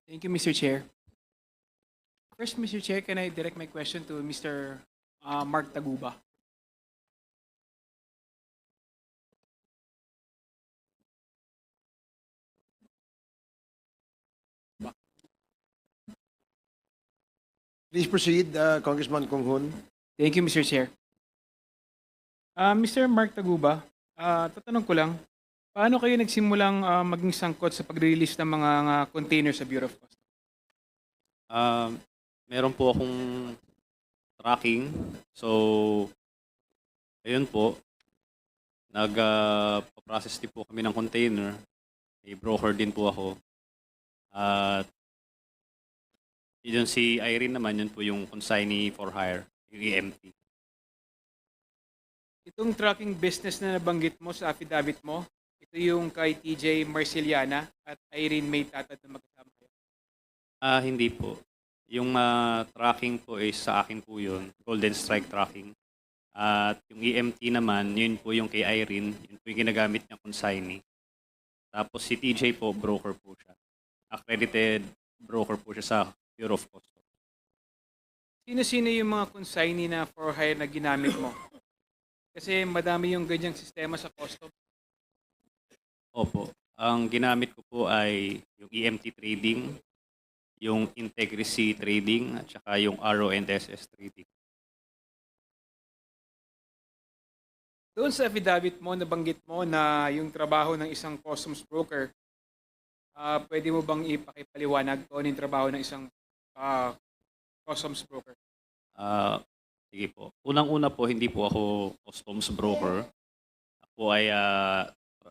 Thank you, Mr. Chair. First, Mr. Chair, can I direct my question to Mr. Mark Taguba? Please proceed, Congressman Konghun. Thank you, Mr. Chair. Mr. Mark Taguba, tatanong ko lang, paano kayo nagsimulang maging sangkot sa pag-release ng mga container sa Bureau of Customs? Um, Meron po akong tracking. So, ayun po, nag-process din po kami ng container. May broker din po ako. At yun si Irene naman, yun po yung consignee for hire, yung EMT. Itong tracking business na nabanggit mo sa affidavit mo, ito yung kay TJ Marceliana at Irene May Tatad na magkasama kayo. Hindi po. Yung tracking po is sa akin po yun, Golden Strike tracking. At yung EMT naman, yun po yung kay Irene, yun po yung ginagamit niya consignee. Tapos si TJ po, broker po siya. Accredited broker po siya sa Bureau of Customs. Sino-sino yung mga consignee na for hire na ginamit mo? Kasi madami yung ganyang sistema sa custom. Opo. Ang ginamit ko po ay yung EMT trading, yung Integrity trading, at saka yung RONSS trading. Doon sa affidavit mo, nabanggit mo na yung trabaho ng isang customs broker, pwede mo bang ipakipaliwanag kung ano yung trabaho ng isang customs broker? Sige po. Unang-una po, hindi po ako customs broker. Ako ay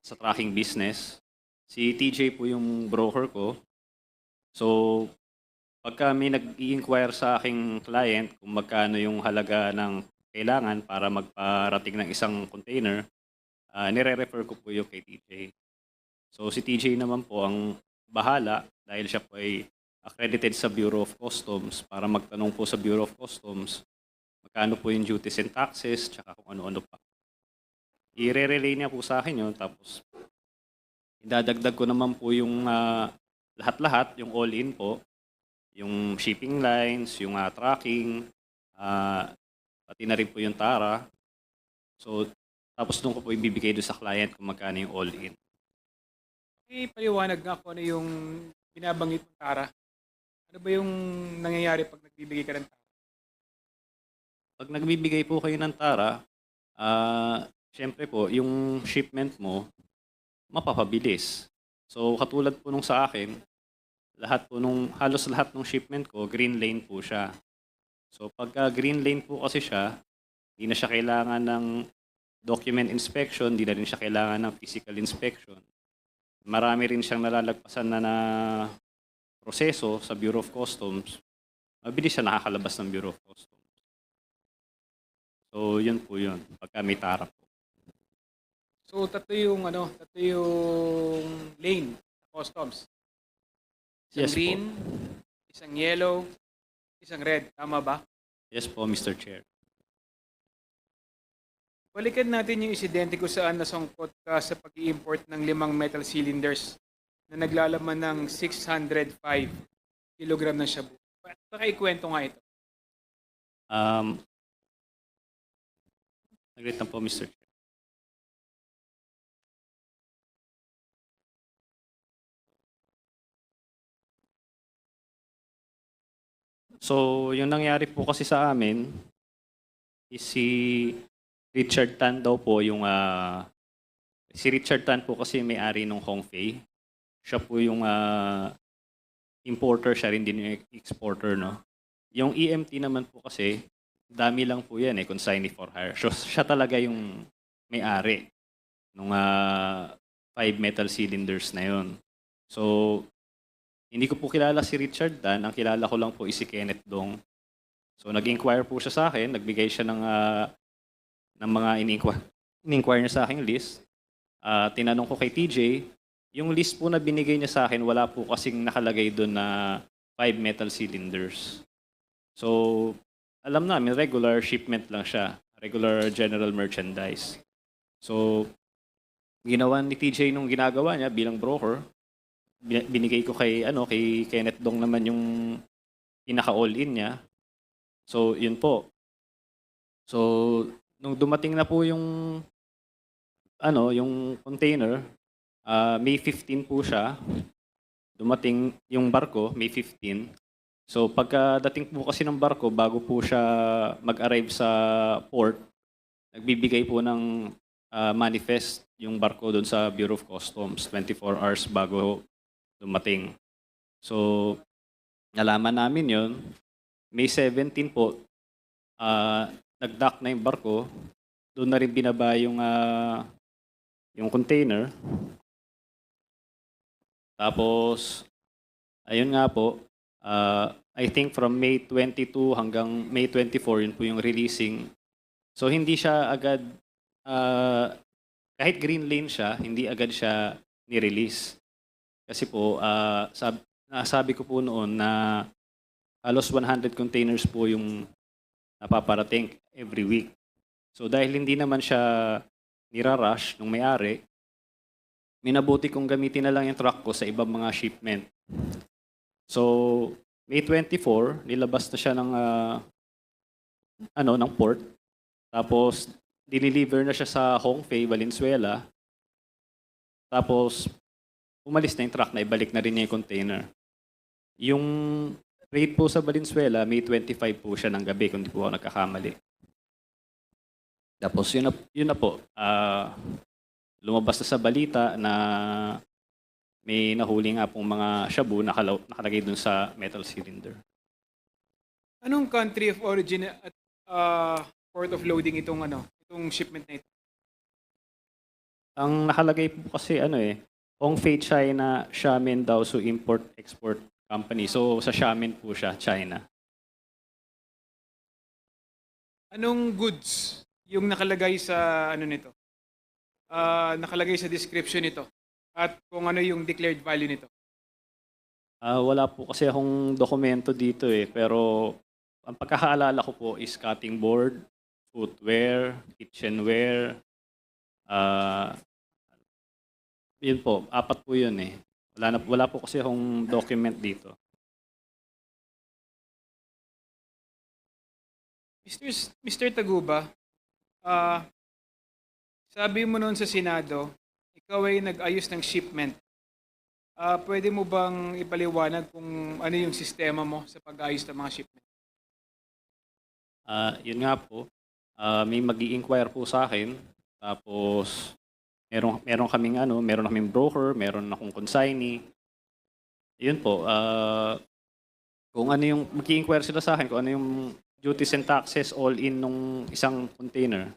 sa tracking business. Si TJ po yung broker ko. So, pagka may nag-i-inquire sa aking client kung magkano yung halaga ng kailangan para magparating ng isang container, nire-refer ko po yung kay TJ. So, si TJ naman po ang bahala dahil siya po ay accredited sa Bureau of Customs para magtanong po sa Bureau of Customs magkano po yung duties and taxes, tsaka kung ano-ano pa. I-relay niya po sa akin yun, tapos idadagdag ko naman po yung lahat-lahat, yung all-in po, yung shipping lines, yung tracking, pati na rin po yung TARA. So, tapos doon ko po ibibigay doon sa client kung magkano yung all-in. Paliwanag nga kung ano yung binabanggit ng TARA. Ano ba yung nangyayari pag nagbibigay ka ng TARA? Pag nagbibigay po kayo ng TARA, syempre po, yung shipment mo, mapapabilis. So, katulad po nung sa akin, halos lahat ng shipment ko, green lane po siya. So, pagka green lane po kasi siya, hindi na siya kailangan ng document inspection, hindi na rin siya kailangan ng physical inspection. Marami rin siyang nalalagpasan na proseso sa Bureau of Customs. Mabilis siya nakakalabas ng Bureau of Customs. So, yun po yun, pagka may TARA po. So, tatlo yung lane sa customs. Isang Yes po. green, isang yellow, isang red. Tama ba? Yes po, Mr. Chair. Balikan natin yung insidente kung saan nasangkot ka sa pag-i-import ng 5 metal cylinders na naglalaman ng 605 kilogram ng shabu. Pakikwento nga ito. Nag-read na po, Mr. Chair. So, yung nangyari po kasi sa amin, is si Richard Tan daw po yung... si Richard Tan po kasi may-ari ng Hongfei. Siya po yung importer, siya rin din yung exporter, no? Yung EMT naman po kasi, dami lang po yan consignee for hire. So, siya talaga yung may-ari ng 5 metal cylinders na yon. So, hindi ko po kilala si Richard Dan. Ang kilala ko lang po is si Kenneth Dong. So, nag-inquire po siya sa akin. Nagbigay siya ng mga in-inquire niya sa aking list. Tinanong ko kay TJ, yung list po na binigay niya sa akin, wala po kasing nakalagay doon na 5 metal cylinders. So, alam namin, regular shipment lang siya. Regular general merchandise. So, ginawa ni TJ nung ginagawa niya bilang broker, binigay ko kay Kenneth Dong naman yung pinaka all-in niya. So, yun po. So, nung dumating na po yung container, May 15 po siya. Dumating yung barko, May 15. So, pagkadating po kasi ng barko, bago po siya mag-arrive sa port, nagbibigay po ng manifest yung barko doon sa Bureau of Customs 24 hours bago dumating. So, nalaman namin yon May 17 po, nag-dock na yung barko. Doon na rin binaba yung container. Tapos, ayun nga po, I think from May 22 hanggang May 24, yun po yung releasing. So, hindi siya agad, kahit green lane siya, hindi agad siya ni-release. Kasi po, nasabi ko po noon na halos 100 containers po yung napaparating every week. So dahil hindi naman siya nirarush nung may-ari, minabuti kong gamitin na lang yung truck ko sa ibang mga shipment. So May 24, nilabas na siya ng port. Tapos dineliver na siya sa Hongfei, Valenzuela. Tapos umalis na yung truck na ibalik na rin niya yung container. Yung rate po sa Valenzuela, May 25 po siya ng gabi kung di po ako nagkakamali. Tapos yun na po, lumabas na sa balita na may nahuli nga pong mga shabu nakalagay dun sa metal cylinder. Anong country of origin at port of loading itong shipment na ito? Ang nakalagay po kasi Hongfei China Xiamen Daosu Import-Export Company. So sa Xiamen po siya, China. Anong goods yung nakalagay sa nito? Nakalagay sa description nito? At kung ano yung declared value nito? Wala po kasi akong dokumento dito pero ang pagkakaalala ko po is cutting board, footwear, kitchenware, yun po, 4 po yun eh. Wala po kasi akong document dito. Mr. Taguba, sabi mo noon sa Senado, ikaw ay nag-ayos ng shipment. Pwede mo bang ipaliwanag kung ano yung sistema mo sa pag-ayos ng mga shipment? Yun nga po, may mag-i-inquire po sa akin. Tapos, meron kaming broker, meron akong consignee. Yun po, kung ano yung, mag-i-inquire sila sa akin kung ano yung duties and taxes all in nung isang container.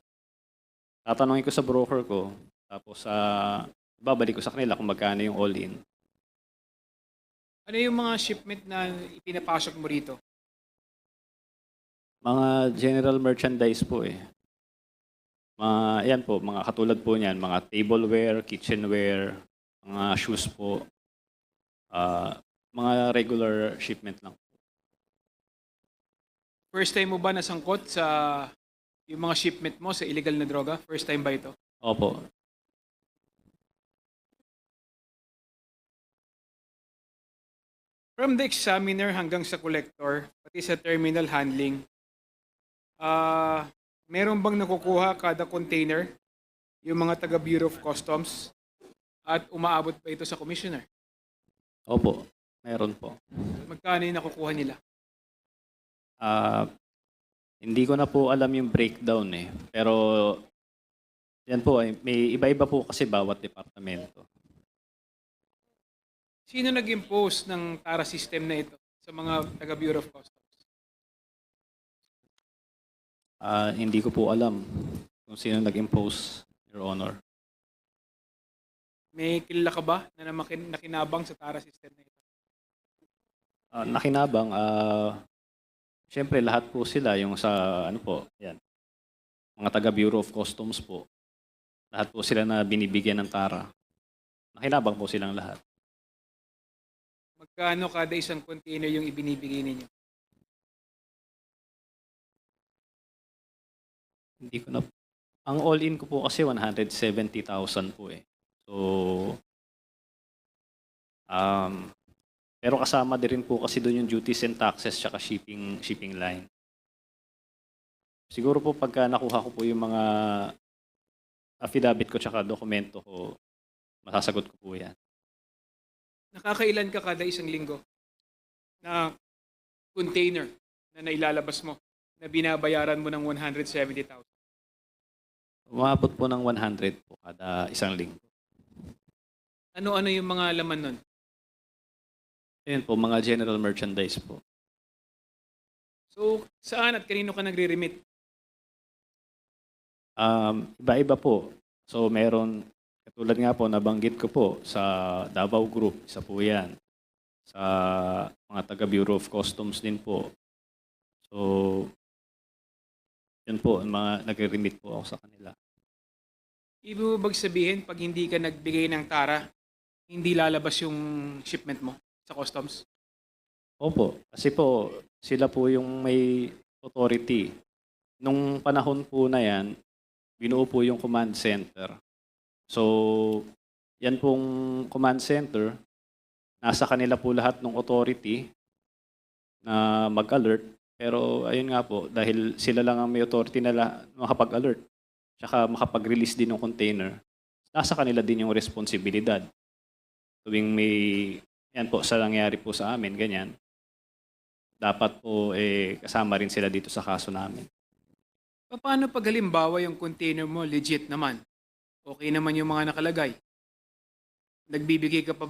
Tatanungin ko sa broker ko, tapos babalik ko sa kanila kung magkano yung all in. Ano yung mga shipment na ipinapasok mo rito? Mga general merchandise po eh. Yan po, mga katulad po niyan, mga tableware, kitchenware, mga shoes po. Mga regular shipment lang. First time mo ba nasangkot sa yung mga shipment mo sa illegal na droga? First time ba ito? Opo. From the examiner hanggang sa collector, pati sa terminal handling, meron bang nakukuha kada container yung mga taga Bureau of Customs at umaabot ba ito sa commissioner? Opo, meron po. Magkano yung nakukuha nila? Hindi ko na po alam yung breakdown eh. Pero yan po, may iba-iba po kasi bawat departamento. Sino nag-impose ng TARA system na ito sa mga taga Bureau of Customs? Hindi ko po alam kung sino nag-impose, Your Honor. May kilala ka ba na nakinabang sa TARA system na ito? Nakinabang, siyempre lahat po sila yung sa yan. Mga taga Bureau of Customs po. Lahat po sila na binibigyan ng TARA. Nakinabang po silang lahat. Magkano kada isang container yung ibinibigay ninyo? Hindi ko na. Ang all-in ko po kasi 170,000 po eh. So, Um, pero kasama din rin po kasi doon yung duties and taxes tsaka shipping line. Siguro po pagka nakuha ko po yung mga affidavit ko tsaka dokumento ko, masasagot ko po yan. Nakakailan ka kada isang linggo na container na nailalabas mo na binabayaran mo ng 170,000? Umabot po ng 100 po kada isang linggo. Ano-ano yung mga laman nun? Ayun po, mga general merchandise po. So, saan at kanino ka nagre-remit? Iba-iba po. So meron, katulad nga po, nabanggit ko po sa Davao Group, isa po yan. Sa mga taga Bureau of Customs din po. So, yun po, mga nagre-remit po ako sa kanila. Ibig mo bang sabihin, pag hindi ka nagbigay ng tara, hindi lalabas yung shipment mo sa customs? Opo, kasi po, sila po yung may authority. Nung panahon po na yan, binuo po yung command center. So, yan pong command center, nasa kanila po lahat ng authority na mag-alert. Pero ayun nga po, dahil sila lang ang may authority na makapag-alert, tsaka makapag-release din ng container, nasa kanila din yung responsibilidad. Tuwing may, yan po, sa nangyari po sa amin, ganyan, dapat po kasama rin sila dito sa kaso namin. Paano pag halimbawa yung container mo legit naman? Okay naman yung mga nakalagay. Nagbibigay ka pa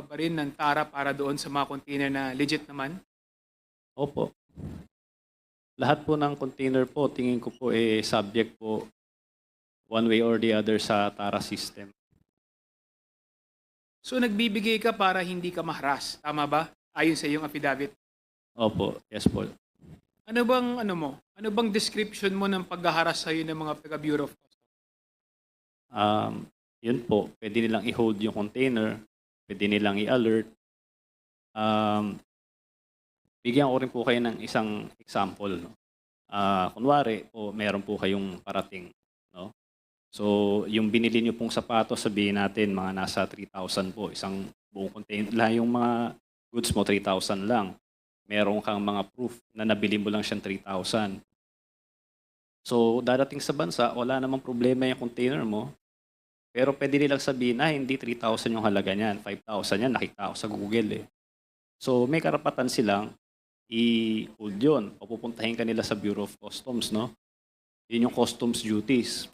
ba rin ng tara para doon sa mga container na legit naman? Opo. Lahat po ng container po, tingin ko po subject po one way or the other sa TARA system. So nagbibigay ka para hindi ka ma-harass, tama ba? Ayon sa iyong affidavit. Opo, yes po. Ano bang description mo ng paghaharas sa iyo ng mga taga Bureau of Customs? Yun po, pwede nilang i-hold yung container, pwede nilang i-alert. Bigyan ko rin po kayo ng isang example. No? Kunwari, meron po kayong parating. No? So, yung binili nyo pong sapatos, sabihin natin, mga nasa 3,000 po, isang buong container. Lahat yung mga goods mo, 3,000 lang. Meron kang mga proof na nabili mo lang siyang 3,000. So, dadating sa bansa, wala namang problema yung container mo. Pero pwede nilang sabihin na hindi 3,000 yung halaga niyan, 5,000 yan, nakita ko sa Google eh. So, may karapatan silang i-hold yun. Papupuntahin ka nila sa Bureau of Customs, no? Yun yung customs duties.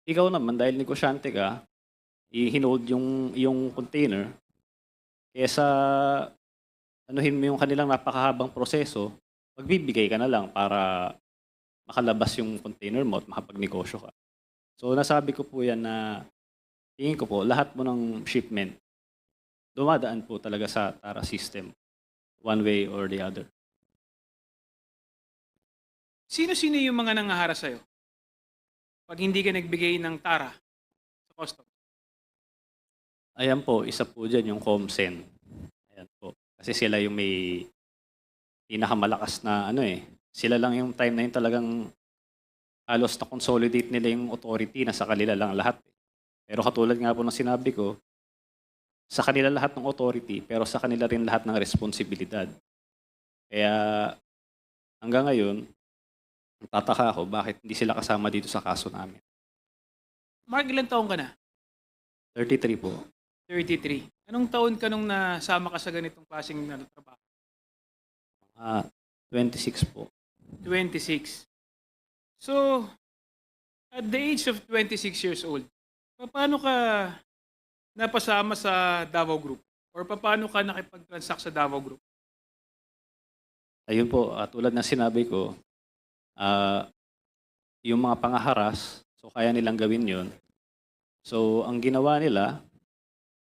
Ikaw naman, dahil negosyante ka, i-hold yung container, kesa anuhin mo yung kanilang napakahabang proseso, magbibigay ka na lang para makalabas yung container mo at makapagnegosyo ka. So nasabi ko po yan na tingin ko po lahat mo ng shipment dumadaan po talaga sa TARA system one way or the other. Sino-sino yung mga nangaharas sa'yo? Pag hindi ka nagbigay ng tara sa customs? Ayan po, isa po dyan yung COMSEN. Ayan po. Kasi sila yung may pinakamalakas na sila lang yung time na yun talagang halos na consolidate nila yung authority na sa kanila lang lahat. Pero katulad nga po ng sinabi ko, sa kanila lahat ng authority, pero sa kanila rin lahat ng responsibilidad. Kaya hanggang ngayon, tataka ako bakit hindi sila kasama dito sa kaso namin. Mark, ilang taon ka na? 33 po. 33. Anong taon ka nung nasama ka sa ganitong klaseng trabaho? 26 po. 26. So, at the age of 26 years old, paano ka napasama sa Davao Group? Or paano ka nakipag-transact sa Davao Group? Ayun po, tulad ng sinabi ko, yung mga pangaharas, so kaya nilang gawin yun. So, ang ginawa nila,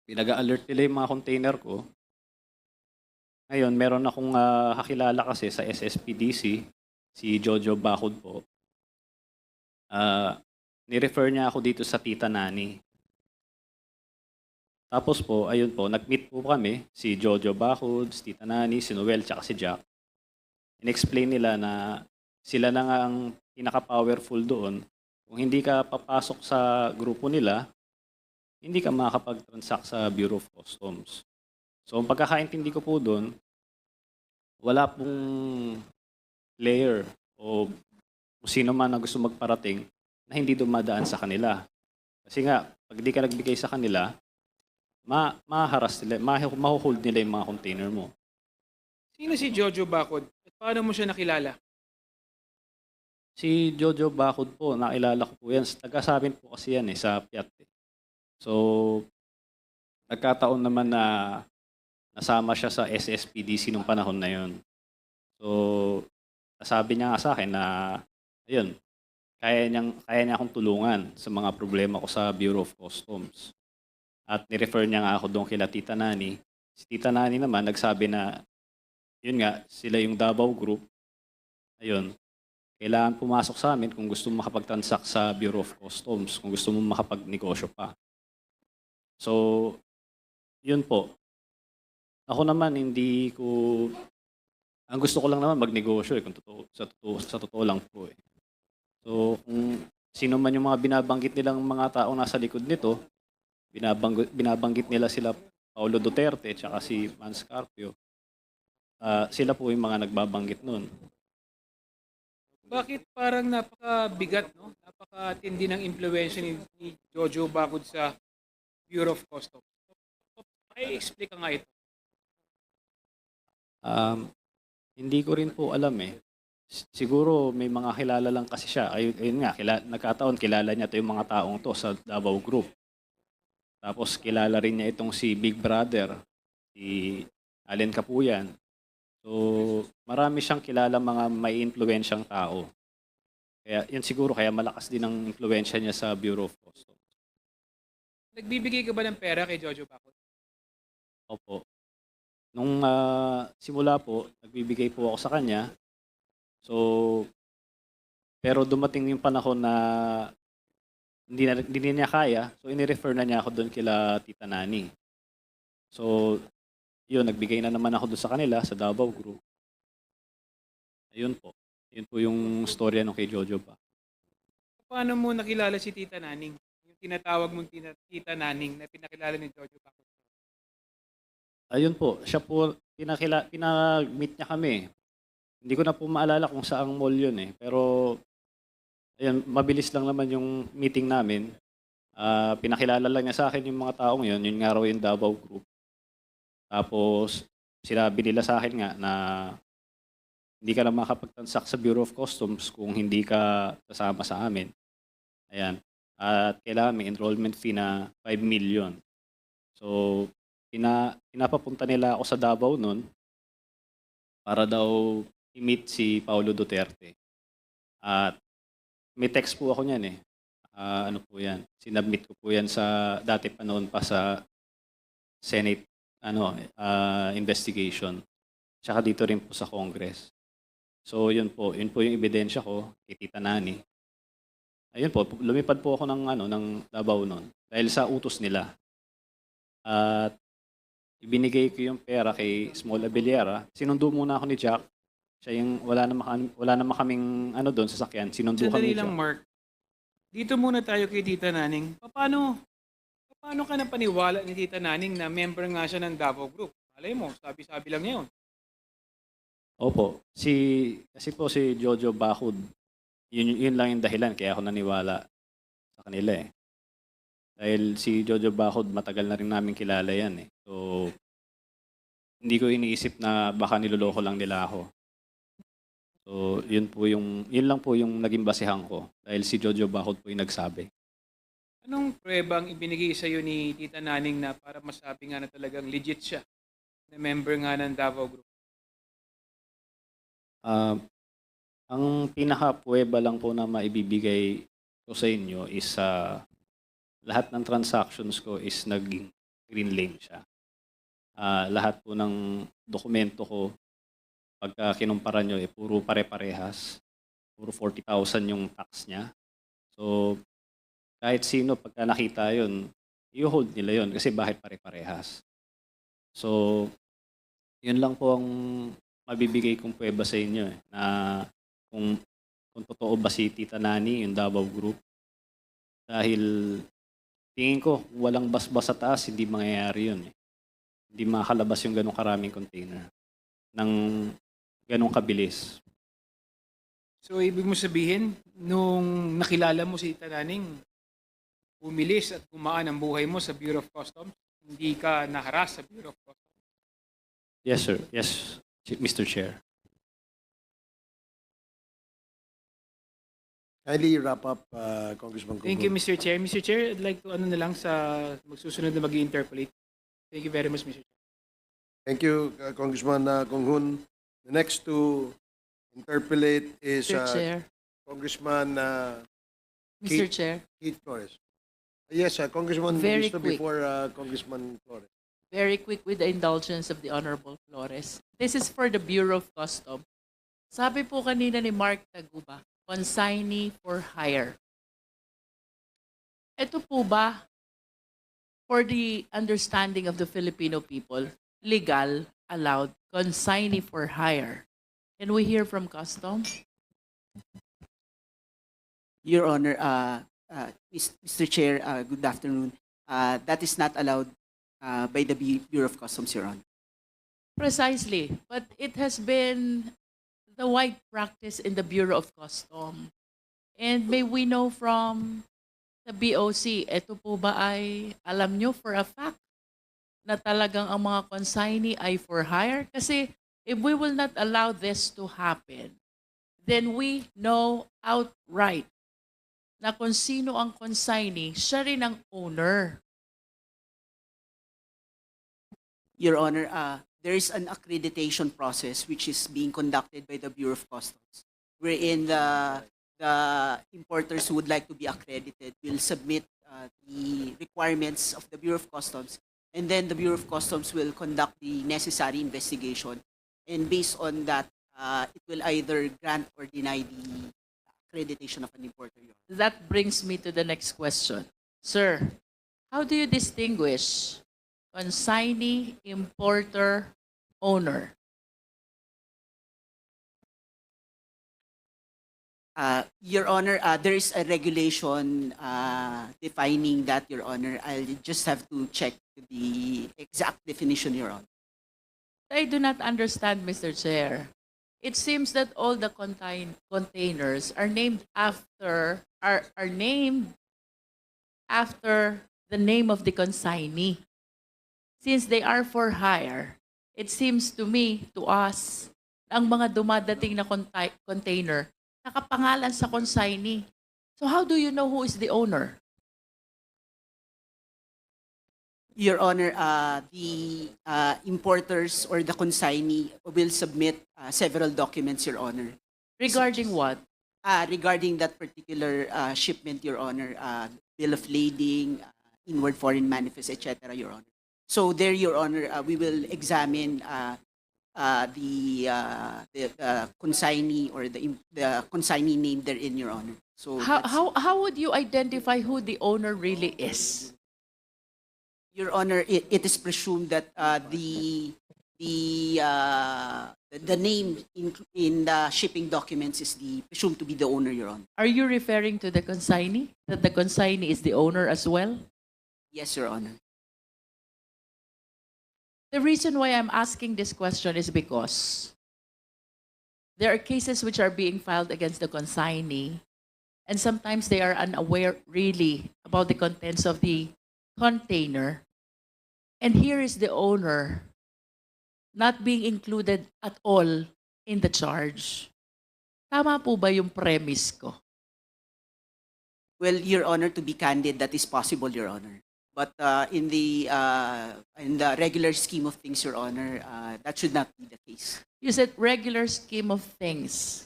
pinag-alert nila yung mga container ko. Ngayon, meron akong kakilala kasi sa SSPDC, si Jojo Bacod po. Ni-refer niya ako dito sa Tita Nani. Tapos po, ayun po, nag-meet po kami, si Jojo Bacod, si Tita Nani, si Noel, tsaka si Jack. In-explain nila na sila na nga ang pinaka-powerful doon. Kung hindi ka papasok sa grupo nila, hindi ka makakapag-transact sa Bureau of Customs. So, ang pagkakaintindi ko po doon, wala pong player o kung sino man ang gusto magparating na hindi dumadaan sa kanila. Kasi nga, pag di ka nagbigay sa kanila, mahaharas nila, mahuhold nila yung mga container mo. Sino si Jojo Bacod? At paano mo siya nakilala? Si Jojo Bacod po, nakilala ko po yan. Taga sa amin po kasi yan sa Piat. So, nagkataon naman na nasama siya sa SSPDC nung panahon na yon. So, nasabi niya nga sa akin na, ayun, kaya niya akong tulungan sa mga problema ko sa Bureau of Customs. At ni-refer niya nga ako doon kila Tita Nani. Si Tita Nani naman nagsabi na, yun nga, sila yung Davao Group. Ayun, kailangan pumasok sa amin kung gusto mo makapag-transact sa Bureau of Customs, kung gusto mo makapag-negosyo pa. So, yun po. Ako naman, ang gusto ko lang naman magnegosyo kung sa totoo lang po eh. So, kung sino man yung mga binabanggit nilang mga taong nasa likod nito, binabanggit nila sila Paulo Duterte at si Mans Carpio. Sila po yung mga nagbabanggit nun. Bakit parang napakabigat, no? Napakatindi ng impluwensya ni Jojo Bacod sa Bureau of Customs. Explain ka nga ito. Hindi ko rin po alam eh. Siguro may mga kilala lang kasi siya. Ayun nga, nagkataon kilala niya to yung mga taong to sa Davao Group. Tapos kilala rin niya itong si Big Brother, si Allen Capuyan. So, marami siyang kilala mga may impluwensyang tao. Kaya yun siguro kaya malakas din ang impluwensya niya sa Bureau of Customs. Nagbibigay ka ba ng pera kay Jojo Bacod? Opo. Nung simula po, nagbibigay po ako sa kanya. So, pero dumating yung panahon na hindi niya kaya. So, inirefer na niya ako doon kila Tita Nani. So, yun, nagbigay na naman ako doon sa kanila, sa Davao Group. Ayun po. Yun po yung storya nung kay Jojo pa. Paano mo nakilala si Tita Naning? Yung tinatawag mong Tita Naning na pinakilala ni Jojo Bacod. Ayun po, siya po, pinag-meet niya kami. Hindi ko na po maalala kung saang mall yun eh. Pero, ayun, mabilis lang naman yung meeting namin. Pinakilala lang niya sa akin yung mga taong yun nga raw yung Davao Group. Tapos, sinabi nila sa akin nga na hindi ka na makapag-transact sa Bureau of Customs kung hindi ka kasama sa amin. Ayan. At kailangan may enrollment fee na 5 million. So, pinapapunta nila ako sa Davao noon para daw i-meet si Paulo Duterte. At may text po ako niyan eh. Ano po yan? Sinubmit ko po yan sa dati pa noon pa sa Senate investigation. Tsaka dito rin po sa Congress. So yun po yung ebidensya ko kay Tita Nani. Ayun po, lumipad po ako ng Davao noon dahil sa utos nila. At ibinigay ko yung pera kay Small Abellera. Sinundo muna ako ni Jack. Siya yung wala naman kaming doon sa sakyan. Sinundo kami Sandali ni lang, Jack. Mark. Dito muna tayo kay Tita Naning. Paano ka napaniwala ni Tita Naning na member nga siya ng Davao Group? Malay mo, sabi-sabi lang niya yun. Opo. Kasi po si Jojo Bacod, yun lang yung dahilan kaya ako naniwala sa kanila eh. Dahil si Jojo Bacod, matagal na rin namin kilala yan eh. So, hindi ko iniisip na baka niloloko lang nila ako. So, yun lang po yung naging basehan ko. Dahil si Jojo Bacod po yung nagsabi. Anong pruebang ibinigay sa iyo ni Tita Naning na para masabi nga na talagang legit siya na member nga ng Davao Group? Ang pinaka-prueba lang po na maibibigay ko sa inyo is lahat ng transactions ko is naging green lane siya. Lahat po ng dokumento ko, pagka kinumpara nyo, puro pare-parehas. Puro 40,000 yung tax niya. So, kahit sino, pagka nakita yun, i-hold nila yun kasi bakit pare-parehas. So, yun lang po ang mabibigay kong prueba sa inyo na kung totoo ba si Tita Nani, yung Davao Group. Dahil Tingin ko, walang basbas sa taas, hindi mangyayari yun. Hindi makakalabas yung ganong karaming container ng ganong kabilis. So, ibig mo sabihin, nung nakilala mo si Tananing, bumilis at gumaan ang buhay mo sa Bureau of Customs, hindi ka naharas sa Bureau of Customs. Yes, sir. Yes, Mr. Chair. Kindly wrap up, Congressman Kungkong. Thank you, Mr. Chair. Mr. Chair, I'd like to ano na lang sa magsusunod na mag-interpolate. Thank you very much, Mr. Chair. Thank you, Congressman Konghun. The next to interpolate is Mr. Chair. Congressman Mr. Chair, Keith Flores. Yes, Congressman Very Visto quick. before Congressman Flores. very quick with the indulgence of the Honorable Flores. This is for the Bureau of Customs. Sabi po kanina ni Mark Taguba, consignee for hire. Ito po ba, for the understanding of the Filipino people, legal, allowed, consignee for hire? Can we hear from Customs? Your Honor, Mr. Chair, good afternoon. That is not allowed by the Bureau of Customs, Your Honor. Precisely. But it has been the wide practice in the Bureau of Customs. And may we know from the BOC, ito po ba ay alam nyo for a fact na talagang ang mga consignee ay for hire? Kasi if we will not allow this to happen, then we know outright na kung sino ang consignee, siya rin ang owner. Your Honor, there is an accreditation process which is being conducted by the Bureau of Customs, wherein the importers who would like to be accredited will submit the requirements of the Bureau of Customs, and then the Bureau of Customs will conduct the necessary investigation, and based on that, it will either grant or deny the accreditation of an importer. Your Honor. That brings me to the next question. Sir, how do you distinguish consignee, importer, owner? Your Honor, there is a regulation defining that, Your Honor. I'll just have to check the exact definition, Your Honor. I do not understand, Mr. Chair. It seems that all the containers are named after the name of the consignee. Since they are for hire, it seems to me, to us, ang mga dumadating na container nakapangalan sa consignee. So how do you know who is the owner? Your Honor, the importers or the consignee will submit several documents, Your Honor. Regarding what? Regarding that particular shipment, Your Honor, bill of lading, inward foreign manifest, etc., Your Honor. So there, Your Honor, we will examine the consignee or the consignee name therein, Your Honor. So that's- How would you identify who the owner really is? Your Honor, it is presumed that the name in the shipping documents is presumed to be the owner, Your Honor. Are you referring to the consignee? That the consignee is the owner as well? Yes, Your Honor. The reason why I'm asking this question is because there are cases which are being filed against the consignee, and sometimes they are unaware really about the contents of the container. And here is the owner not being included at all in the charge. Tama po ba yung premise ko? Well, Your Honor, to be candid, that is possible, Your Honor. But in the regular scheme of things, Your Honor, that should not be the case. You said regular scheme of things.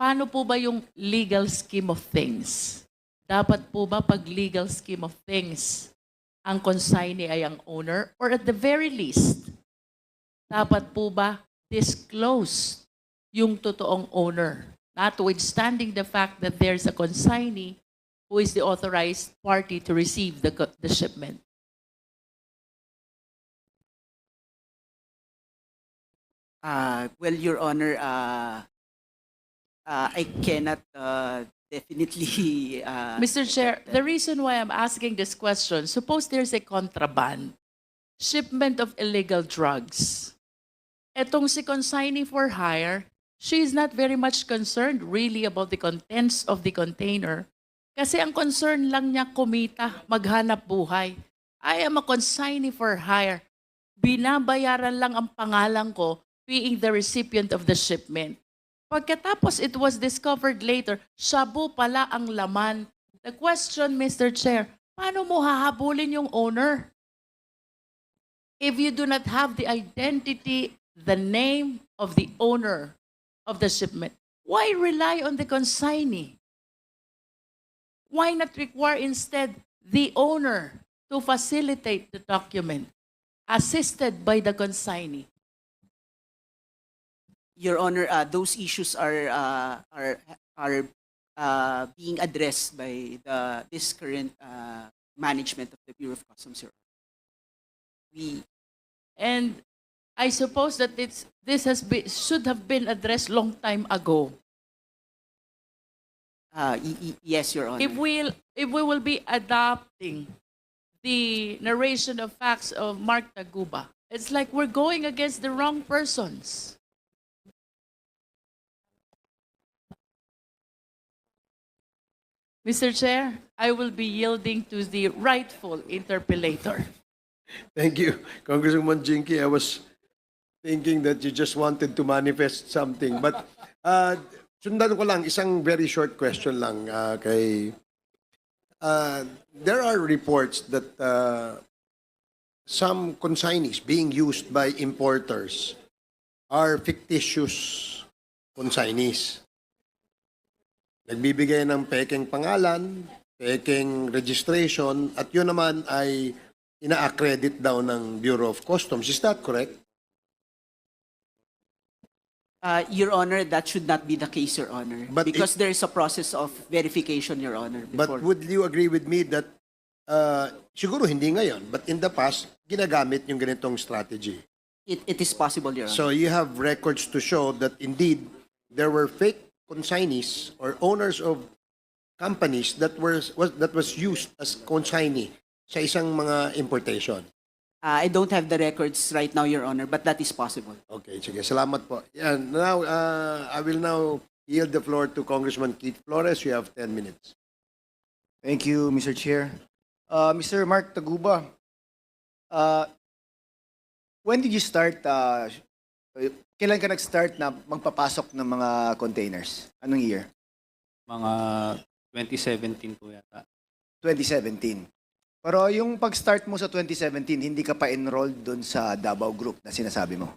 Paano po ba yung legal scheme of things? Dapat po ba pag legal scheme of things, ang consignee ay ang owner? Or at the very least, dapat po ba disclose yung totoong owner? Notwithstanding the fact that there's a consignee who is the authorized party to receive the shipment. Well, Your Honor, I cannot definitely. Mr. Chair, the reason why I'm asking this question, suppose there's a contraband, shipment of illegal drugs. Etong si consignee for hire, she is not very much concerned really about the contents of the container. Kasi ang concern lang niya kumita, maghanap buhay. I am a consignee for hire. Binabayaran lang ang pangalan ko being the recipient of the shipment. Pagkatapos it was discovered later, shabu pala ang laman. The question, Mr. Chair, paano mo hahabulin yung owner? If you do not have the identity, the name of the owner of the shipment, why rely on the consignee? Why not require instead the owner to facilitate the document, assisted by the consignee? Your Honor, those issues are being addressed by this current management of the Bureau of Customs, Your Honor. And I suppose that should have been addressed long time ago. Yes, Your Honor. If we will be adopting the narration of facts of Mark Taguba, it's like we're going against the wrong persons. Mr. Chair, I will be yielding to the rightful interpellator. Thank you, Congresswoman Jinky. I was thinking that you just wanted to manifest something. But sundan ko lang, isang very short question lang kay... there are reports that some consignees being used by importers are fictitious consignees. Nagbibigay ng pekeng pangalan, pekeng registration, at yun naman ay ina-accredit daw ng Bureau of Customs. Is that correct? Your Honor, that should not be the case, Your Honor. But because there is a process of verification, Your Honor. But Before. would you agree with me that siguro hindi ngayon, but in the past, ginagamit yung ganitong strategy? It is possible, Your Honor. So you have records to show that indeed there were fake consignees or owners of companies that was used as consignee sa isang mga importation. I don't have the records right now, Your Honor, but that is possible. Okay, sige. Salamat po. And now, I will now yield the floor to Congressman Keith Flores. You have 10 minutes. Thank you, Mr. Chair. Mr. Mark Taguba, when did you start, kailan ka nag-start na magpapasok ng mga containers? Anong year? Mga 2017 po yata. 2017. Pero yung pag-start mo sa 2017, hindi ka pa enrolled doon sa Davao Group na sinasabi mo?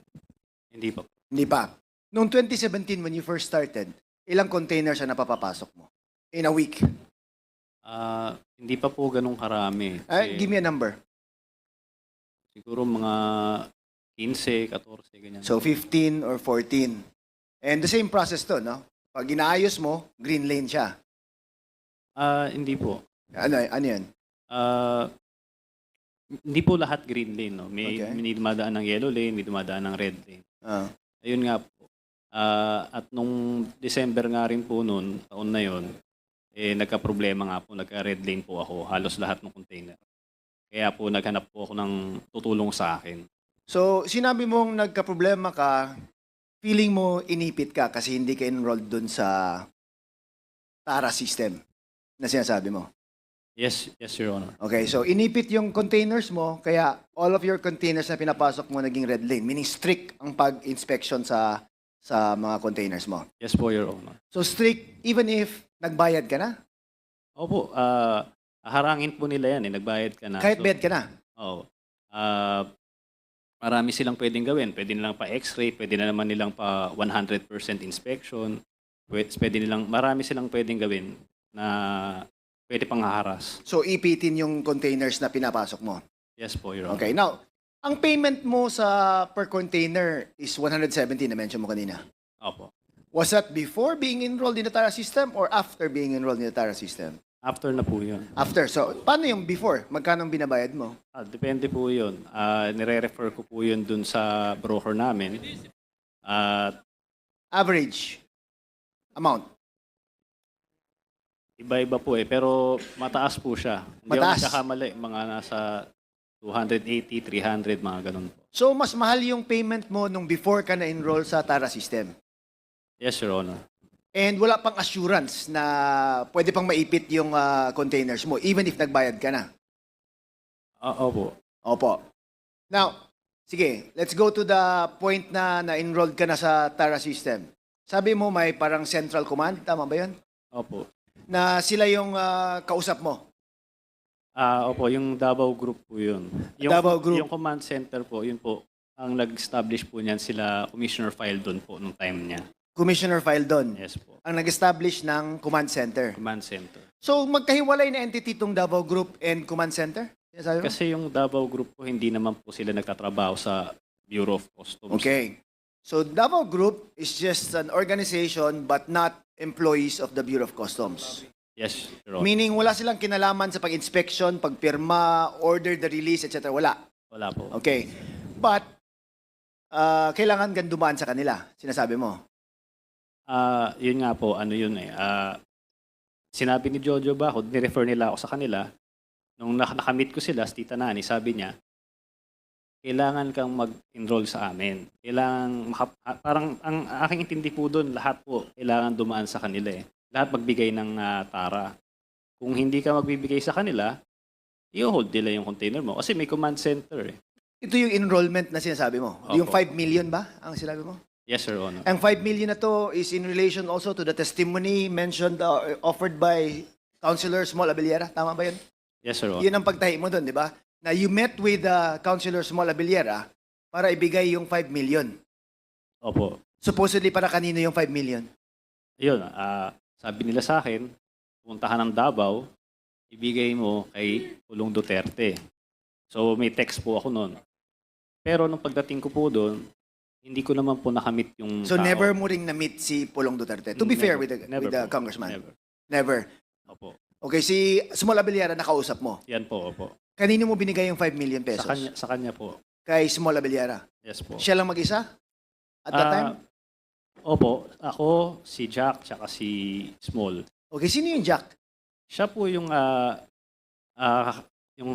Hindi pa po. Hindi pa. Noong 2017, when you first started, ilang containers na napapapasok mo? In a week? Hindi pa po ganun karami. Give me a number. Siguro mga 15, 14, ganyan. So 15 or 14. And the same process to, no? Pag inaayos mo, green lane siya. Hindi po. Ano yan? Hindi po lahat green lane. No? Okay. May dumadaan ng yellow lane, may dumadaan ng red lane. Ayun nga po. At nung December nga rin po noon, taon na yon, nagka-problema nga po, nagka-red lane po ako, halos lahat ng container. Kaya po naghanap po ako ng tutulong sa akin. So, sinabi mong nagka-problema ka, feeling mo inipit ka kasi hindi ka enrolled dun sa TARA system na sinasabi mo. Yes, Your Honor. Okay, so inipit yung containers mo, kaya all of your containers na pinapasok mo naging red lane, meaning strict ang pag-inspection sa mga containers mo. Yes po, Your Honor. So strict even if nagbayad ka na? Opo, harangin po nila yan. Nagbayad ka na. Kahit bayad ka na? Oo. Marami silang pwedeng gawin. Pwede nilang pa x-ray, pwede na naman nilang pa 100% inspection. Marami silang pwedeng gawin na pwede pang haharas. So ipitin yung containers na pinapasok mo? Yes po, Your Honor. Okay, now, ang payment mo sa per container is 170 na mention mo kanina. Opo. Was that before being enrolled in the TARA system or after being enrolled in the TARA system? After na po yun. After. So, paano yung before? Magkano ang binabayad mo? Depende po yun. Nire-refer ko po yun dun sa broker namin. Average amount? Iba-iba po eh, pero mataas po siya. Hindi ako Mataas? nagkakamali, mga nasa 280, 300, mga ganun po. So, mas mahal yung payment mo nung before ka na-enroll sa Tara system. Yes, Your Honor. And wala pang assurance na pwede pang maipit yung containers mo, even if nagbayad ka na. Opo. Opo. Now, sige, let's go to the point na na-enrolled ka na sa Tara system. Sabi mo may parang central command, tama ba yun? Opo. Na sila yung kausap mo. Opo, yung Davao Group po yun. Yung, Davao Group. Yung command center po, yun po, ang nag-establish po niyan sila, Commissioner File doon po, nung time niya. Commissioner file doon. Yes po. Ang nag-establish ng command center. Command center. So, magkahiwalay na entity itong Davao Group and command center? Sinasabi mo? Kasi yung Davao Group po, hindi naman po sila nagtatrabaho sa Bureau of Customs. Okay. So, Davao Group is just an organization but not employees of the Bureau of Customs. Yes, Your Honor. Meaning, wala silang kinalaman sa pag-inspection, pagpirma, order the release, etc. Wala. Wala po. Okay. But, kailangan kang dumaan sa kanila, sinasabi mo. Yun nga po, ano yun eh. Sinabi ni Jojo ba, ni-refer nila ako sa kanila. Nung nakamit ko sila, si Tita Nani, sabi niya, kailangan kang mag-enroll sa amin. Parang ang aking intindi po doon, lahat po, kailangan dumaan sa kanila eh. Lahat magbigay ng tara. Kung hindi ka magbibigay sa kanila, i-hold nila yung container mo. Kasi may command center eh. Ito yung enrollment na sinasabi mo. Opo. Yung 5 million ba ang sinabi mo? Yes, Your Honor. Ang 5 million na to is in relation also to the testimony mentioned, offered by Councilor Small Abellera. Tama ba yun? Yes, Your Honor. Yun ang pagtahi mo doon, di ba? Na you met with Councilor Small Abellera para ibigay yung 5 million. Opo. Supposedly para kanino yung 5 million? Yun, sabi nila sa akin, puntahan ng Davao, ibigay mo kay Pulong Duterte. So may text po ako noon. Pero nung pagdating ko po doon, hindi ko naman po nakamit yung So tao. never mo ring na-meet si Pulong Duterte? To be fair with the Never po. congressman? Never. Never. Opo. Okay, si Small Abellera nakausap mo. Yan po, opo. Kanino mo binigay yung 5 million pesos? Sa kanya po. Kay Small Abellera. Yes po. Siya lang mag-isa? At that time? Opo. Ako, si Jack, tsaka si Small. Okay, sino yung Jack? Siya po yung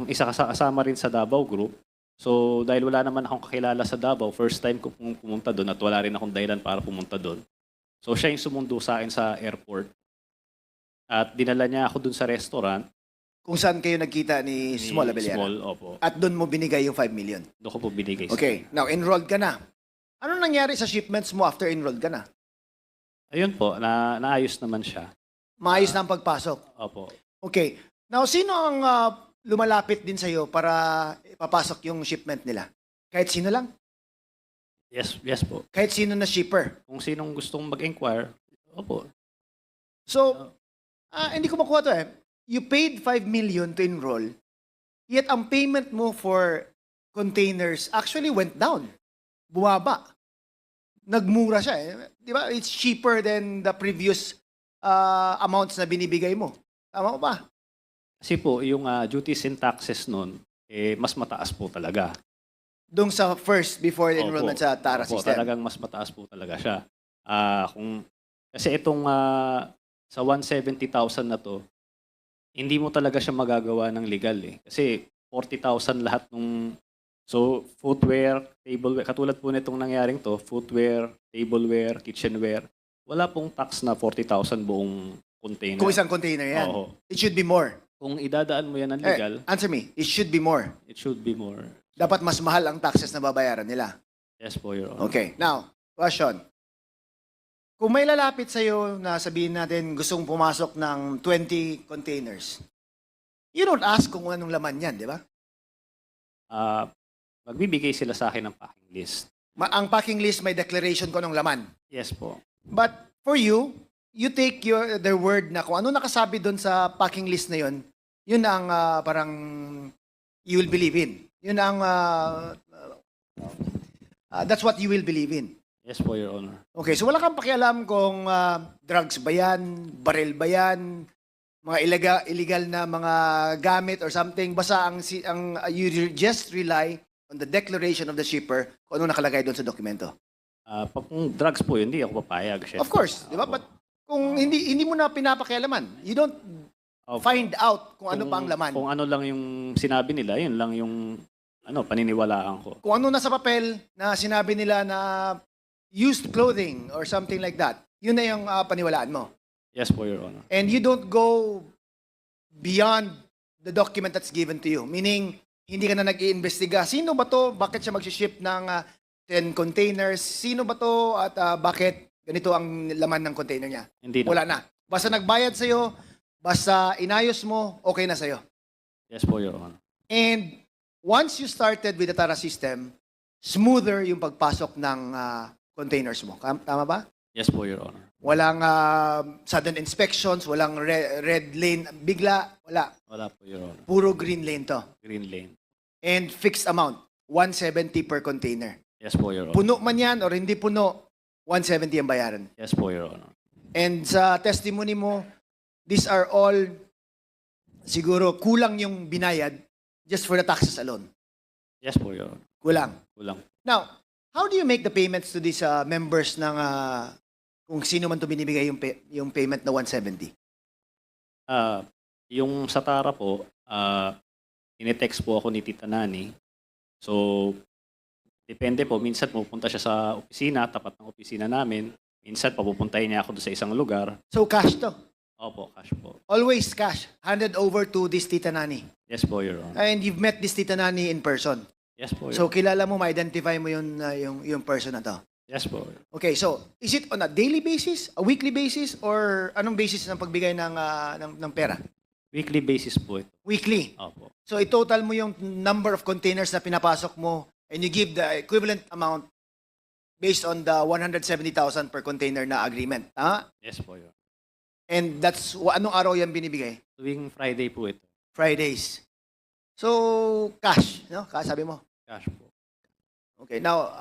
isa kasama rin sa Davao Group. So, dahil wala naman akong kakilala sa Davao, first time ko pumunta doon at wala rin akong dahilan para pumunta doon. So, siya yung sumundo sa akin sa airport. At dinala niya ako doon sa restaurant. Kung saan kayo nagkita ni Small Abellera? Small, opo. At doon mo binigay yung 5 million? Doon ko po binigay. Okay, now enrolled ka na. Ano nangyari sa shipments mo after enrolled ka na? Ayun po, naayos naman siya. Maayos na ang pagpasok. Opo. Okay. Now, sino ang lumalapit din sa'yo para ipapasok yung shipment nila? Kahit sino lang? Yes po. Kahit sino na shipper? Kung sinong gustong mag-inquire, opo. So, hindi ko makuha to eh. You paid 5 million to enroll, yet ang payment mo for containers actually went down. Bumaba. Nagmura siya eh. Di ba? It's cheaper than the previous amounts na binibigay mo. Tama ba? Kasi po, yung duties and taxes nun, mas mataas po talaga. Doon sa first, before the enrollment Opo. sa Tara Opo, system. talagang mas mataas po talaga siya. Kasi itong sa 170,000 na to, hindi mo talaga siya magagawa ng legal eh. Kasi 40,000 lahat nung... So, footwear, tableware, katulad po nitong nangyaring to, footwear, tableware, kitchenware, wala pong tax na 40,000 buong container. Kung isang container yan. Oo. It should be more. Kung idadaan mo yan ng legal, Answer me. It should be more. it should be more. Dapat mas mahal ang taxes na babayaran nila. Yes po, Your Honor. Okay. Now, question. Kung may lalapit sa'yo na sabihin natin gustong pumasok ng 20 containers, you don't ask kung anong laman yan, di ba? Magbibigay sila sa akin ng packing list. Ang packing list may declaration ko anong laman. Yes po. But for you, you take their word na kung ano nakasabi doon sa packing list na yun, yun ang parang you will believe in. Yun ang that's what you will believe in. Yes po, Your Honor. Okay, so wala kang pakialam kung drugs ba yan, baril ba yan, mga illegal na mga gamit or something. Basta you just rely on the declaration of the shipper kung ano nakalagay doon sa dokumento. Kung drugs po, hindi ako papayag. Syempre. Of course, di ba? Opo. But kung hindi mo na pinapakialaman, you don't Opo. find out kung ano pa ang laman. Kung ano lang yung sinabi nila, yun lang yung paniniwalaan ko. Kung ano nasa papel na sinabi nila na used clothing or something like that, yun na yung paniwalaan mo. Yes po, Your Honor. And you don't go beyond the document that's given to you. Meaning, hindi ka na nag-iimbestiga. Sino ba to? Bakit siya mag-ship ng 10 containers? Sino ba to? At bakit ganito ang laman ng container niya? Hindi na. Wala na. Basta nagbayad sa'yo, basta inayos mo, okay na sa'yo. Yes po, Your Honor. And once you started with the TARA system, smoother yung pagpasok ng containers mo. Tama ba? Yes po, Your Honor. Walang sudden inspections, walang red lane bigla, wala. Wala po, Your Honor. Puro green lane to. Green lane. And fixed amount, 170 per container. Yes po, Your Honor. Puno man yan or hindi puno, 170 ang bayaran. Yes po, Your Honor. And sa testimony mo, these are all siguro kulang yung binayad just for the taxes alone. Yes po, Your Honor. Kulang. Kulang. Now, how do you make the payments to these members ng kung sino man to binibigay yung payment na 170? Yung sa Tara po, inetext po ako ni Tita Nani. So, depende po. Minsan pupunta siya sa opisina, tapat ng opisina namin. Minsan papupuntahin niya ako doon sa isang lugar. So cash to. Opo, cash po. Always cash. Handed over to this Tita Nani. Yes po, Your Honor. And you've met this Tita Nani in person. Yes po, Your So kilala mo, ma-identify mo yung person na to. Yes po. Okay, so is it on a daily basis, a weekly basis, or anong basis ng pagbigay ng pera? Weekly basis po ito. Weekly. Opo. So i-total mo yung number of containers na pinapasok mo and you give the equivalent amount based on the 170,000 per container na agreement. Yes po, Your Honor. And that's, anong araw yan binibigay? Tuwing Friday po ito. Fridays. So, cash, no? Cash, sabi mo. Cash po. Okay, now,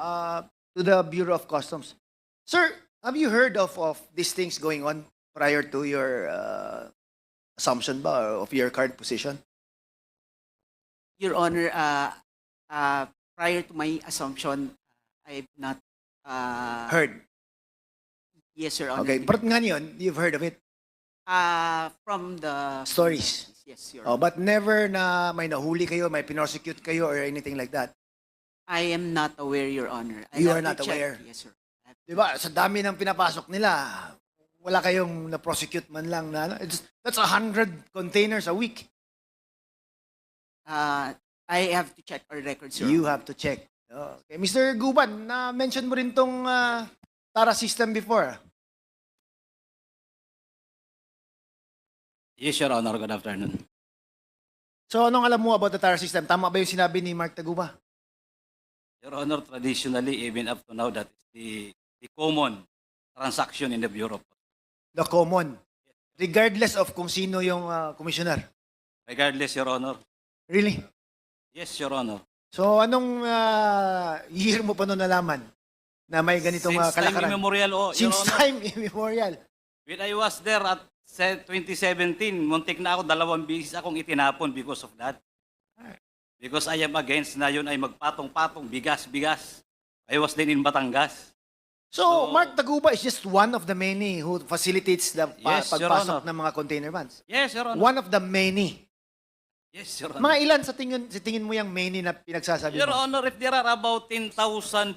to the Bureau of Customs. Sir, have you heard of these things going on prior to your assumption ba of your current position? Your Honor, prior to my assumption, I've not... Heard. Yes, Your Honor. Okay, but nga yun, you've heard of it. From the... Stories. Yes, Your Oh, Honor. but never na may nahuli kayo, may pinosecute kayo, or anything like that. I am not aware, Your Honor. I'll You have are to not check. aware? Yes, sir. Di ba? Sa dami ng pinapasok nila, wala kayong na-prosecute man lang na, that's 100 containers a week. I have to check our records, Your You Honor. have to check. Okay. Mr. Guban, na-mention mo rin tong TARA system before. Yes, Your Honor. Good afternoon. So, anong alam mo about the TARA system? Tama ba yung sinabi ni Mark Taguba? Your Honor, traditionally, even up to now, that is the common transaction in the Bureau. The common. Regardless of kung sino yung commissioner. Regardless, Your Honor. Really? Yes, Your Honor. So, anong year mo pa noon nalaman na may ganitong Since time kalakaran? immemorial, Your Since Honor. time immemorial. When I was there at 2017, muntik na ako, 2 beses akong itinapon because of that. Because I am against na yun ay magpatong-patong, bigas-bigas. I was then in Batangas. So, So- Mark Taguba is just one of the many who facilitates the Yes, Your pagpasok Honor. ng mga container vans. Yes, Your Honor. One of the many. Yes, Your Honor. Mga ilan sa tingin mo yung many na pinagsasabi Your mo? Honor, if there are about 10,000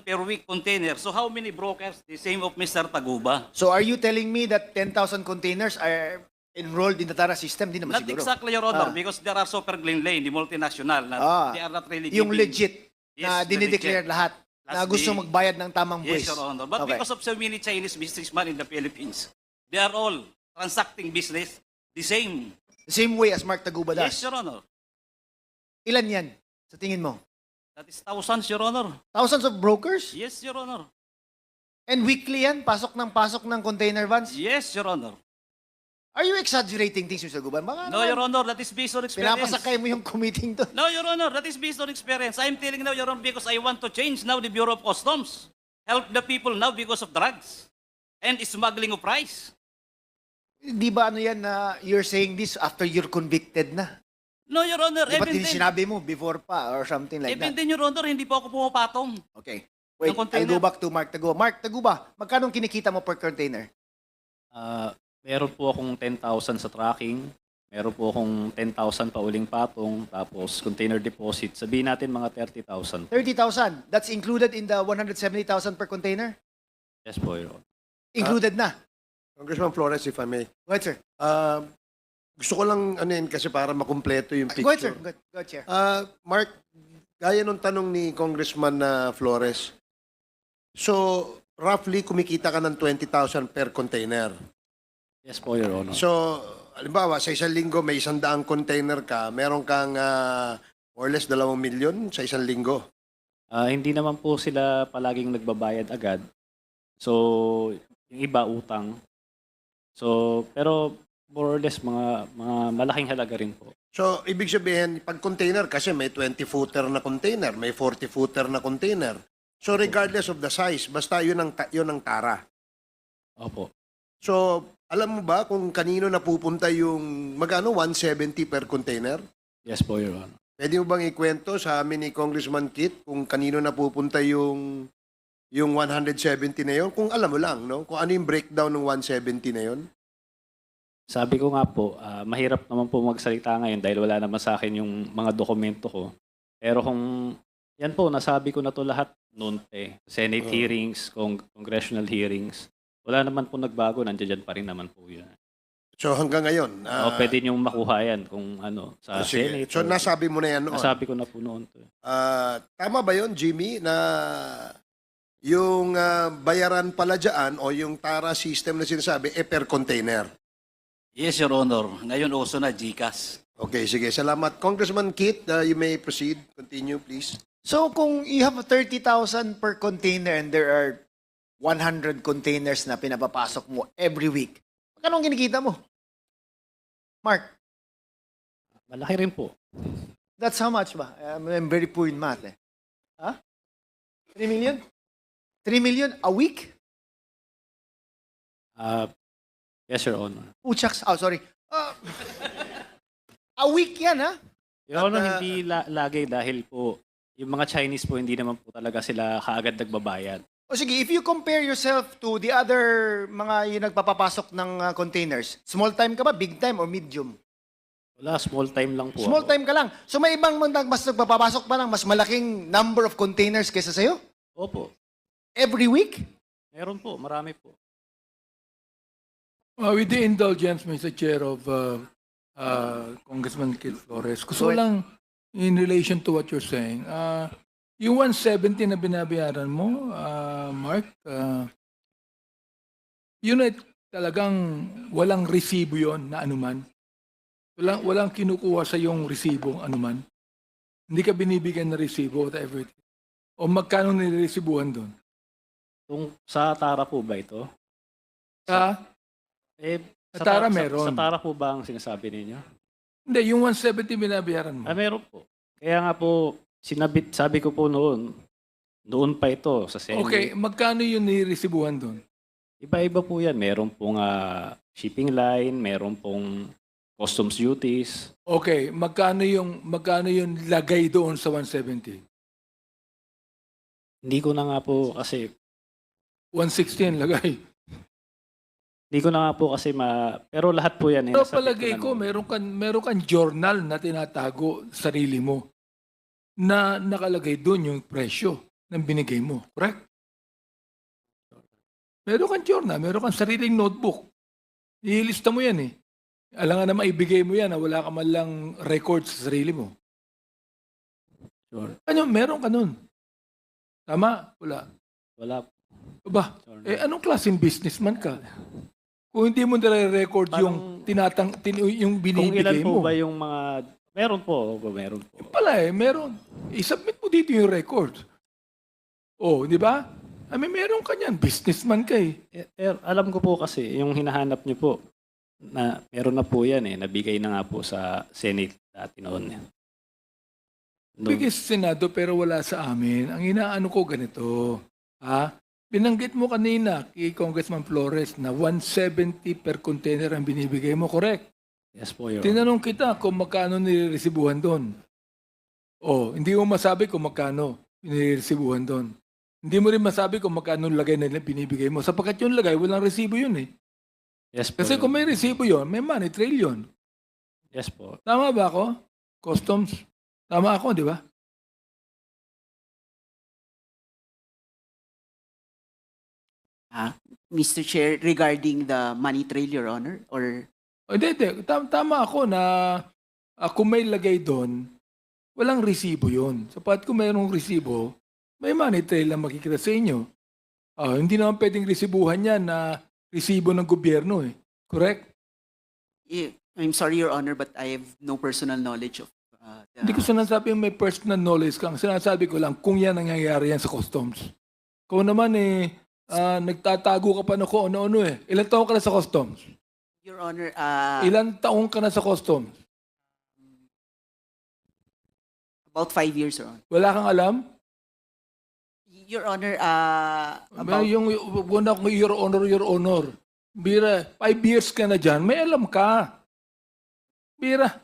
per week containers, so how many brokers? The same of Mr. Taguba. So, are you telling me that 10,000 containers are enrolled in the TARA system? Di naman Not siguro. exactly, Your Honor, Ah. because there are Super Green Lane, the multinational, na they are not really Yung giving- legit na Yes, the dinideclare legit. lahat na That's gusto the- magbayad ng tamang buwis. Yes, Your Honor. But Okay. because of so many Chinese businessmen in the Philippines, they are all transacting business the same. The same way as Mark Taguba does. Yes, Your Honor. Ilan yan sa tingin mo? That is thousands, Your Honor. Thousands of brokers? Yes, Your Honor. And weekly yan? Pasok ng container vans? Yes, Your Honor. Are you exaggerating things, Mr. Guban? Baka No, naman, Your Honor, that is based on experience. pinapasakay mo yung committing to. No, Your Honor, that is based on experience. I'm telling now, Your Honor, because I want to change now the Bureau of Customs. Help the people now because of drugs and smuggling of rice. Di ba ano yan na you're saying this after you're convicted na? No, Your Honor, Di ba even then, sinabi mo before pa or something like even that? then, Your Honor, hindi po ako pumapatong. Okay. Wait, Ng container. I'll go back to Mark Taguba. Mark Taguba, magkano kinikita mo per container? Meron po akong 10,000 sa tracking. Meron po akong 10,000 pa uling patong, tapos container deposit. Sabihin natin mga 30,000. 30,000. That's included in the 170,000 per container? Yes po, Your Honor. Included na. Congressman Flores, if I may. Go ahead, sir. Gusto ko lang ano yun, kasi para makumpleto yung Go ahead, sir. picture. Go ahead, Chair. Mark, gaya nung tanong ni Congressman Flores, so roughly kumikita ka ng 20,000 per container. Yes po, Your Honor. So, halimbawa, sa isang linggo may 100 container ka, meron kang more or less 2 milyon sa isang linggo. Hindi naman po sila palaging nagbabayad agad. So, yung iba utang. So, pero more or less mga malaking halaga rin po. So, ibig sabihin, pag container, kasi may 20-footer na container, may 40-footer na container. So, regardless of the size, basta yun ang tara. Opo. So, alam mo ba kung kanino napupunta yung magkano 170 per container? Yes po, Your Honor. Pwede mo bang ikwento sa amin ni Congressman Kit kung kanino napupunta yung 170 na yon? Kung alam mo lang, no? Kung ano yung breakdown ng 170 na yon? Sabi ko nga po, mahirap naman po magsalita ngayon dahil wala naman sa akin yung mga dokumento ko. Pero kung yan po, nasabi ko na to lahat noon Senate hearings, congressional hearings. Wala naman po nagbago, nandiyan pa rin naman po yun. So hanggang ngayon. O pwede niyong makuha yan kung ano, sa Sige. Senate. So nasabi mo na yan noon. Nasabi ko na po noon to. Tama ba yon, Jimmy, na yung bayaran pala dyan o yung tara system na sinasabi, per container? Yes, Your Honor. Ngayon uso na GCash. Okay, sige. Salamat. Congressman Kit, you may proceed. Continue, please. So kung you have 30,000 per container and there are 100 containers na pinapapasok mo every week, magkano ang kinikita mo? Mark, Malaki rin po. that's how much ba? I'm very poor in math. Ha? 3 million? 3 million a week? Yes, Your Honor. Uchaks. Oh, sorry. A week yan, ha? Your Honor, At, hindi lagi dahil po, yung mga Chinese po, hindi naman po talaga sila kaagad nagbabayad. O sige, if you compare yourself to the other mga yung nagpapapasok ng containers, small time ka ba, big time, or medium? Wala, small time lang po Small ako. time ka lang. So may ibang mas nagpapapasok pa ng mas malaking number of containers kaysa sa'yo? Opo. Every week? Meron po, marami po. With the indulgence, Mr. Chair, of Congressman Kit Flores, gusto Go ahead. lang in relation to what you're saying, yung 170 na binabayaran mo, Mark, yun ay talagang walang resibo yon na anuman. Walang kinukuha sa yung resibo anuman. Hindi ka binibigyan ng resibo, whatever it is. O magkano niliresibuhan doon? Kung sa Tara po ba ito? Sa Sa Tara meron. Sa Tara po ba ang sinasabi ninyo? Hindi, yung 170 binabayaran mo. Meron po. Kaya nga po, sabi ko po noon pa ito sa Senate. Okay, magkano yung niresibuhan doon? Iba-iba po yan. Meron pong shipping line, meron pong customs duties. Okay, magkano yung lagay doon sa 170? Hindi ko na nga po kasi 160 ang lagay. Hindi ko na nga po kasi pero lahat po yan. Pero nasa palagay picture ko, na meron kang journal na tinatago sa sarili mo na nakalagay doon yung presyo ng binigay mo. Correct? Meron kang journal, meron kang sariling notebook. Ilista mo yan eh. Alangan na maibigay mo yan na wala ka man lang record sa sarili mo. Sure. Ano, meron ka nun. Tama? Wala. Wala. Ba? Sure. Anong klaseng businessman ka? Kung hindi mo nare-record yung yung Kung binibigay ilan po mo. ba yung mga... Meron po. Meron po. Pala meron. I-submit mo dito yung record. Oh, di ba? Meron ka niyan. Businessman ka eh. Alam ko po kasi, yung hinahanap niyo po, na meron na po yan nabigay na nga po sa Senate dati noon. Bigay sa Senado pero wala sa amin. Ang inaano ko ganito. Binanggit mo kanina kay Congressman Flores na 170 per container ang binibigay mo. Correct? Yes po, Your Honor. Tinanong kita kung magkano niresibuhan doon. Oh, hindi mo masabi kung magkano niresibuhan doon. Hindi mo rin masabi kung magkano lagay na binibigay mo. Sapagkat yung lagay, walang resibo yun eh. Yes po, Kasi Your kung may resibo yun, may money trail yun. Yes po. Tama ba ako? Customs? Tama ako, di ba? Mr. Chair, regarding the money trail, Your Honor, or O, hindi. Tama ako na kung may lagay doon, walang resibo yun. Sapat kung mayroong resibo, may money trail na makikita sa inyo. Hindi naman pwedeng resibuhan yan na resibo ng gobyerno eh. Correct? I'm sorry, Your Honor, but I have no personal knowledge of Hindi ko sinasabi may personal knowledge kang. Sinasabi ko lang kung yan nangyayari yan sa customs. Kung naman nagtatago ka pa na kung ano-ano eh. Ilan taon ka na sa customs? Your Honor, Ilan taon ka na sa customs? about 5 years, Your Honor. Wala kang alam? Your Honor, About... Yung una kong your honor. Bira, 5 years ka na dyan, may alam ka. Bira,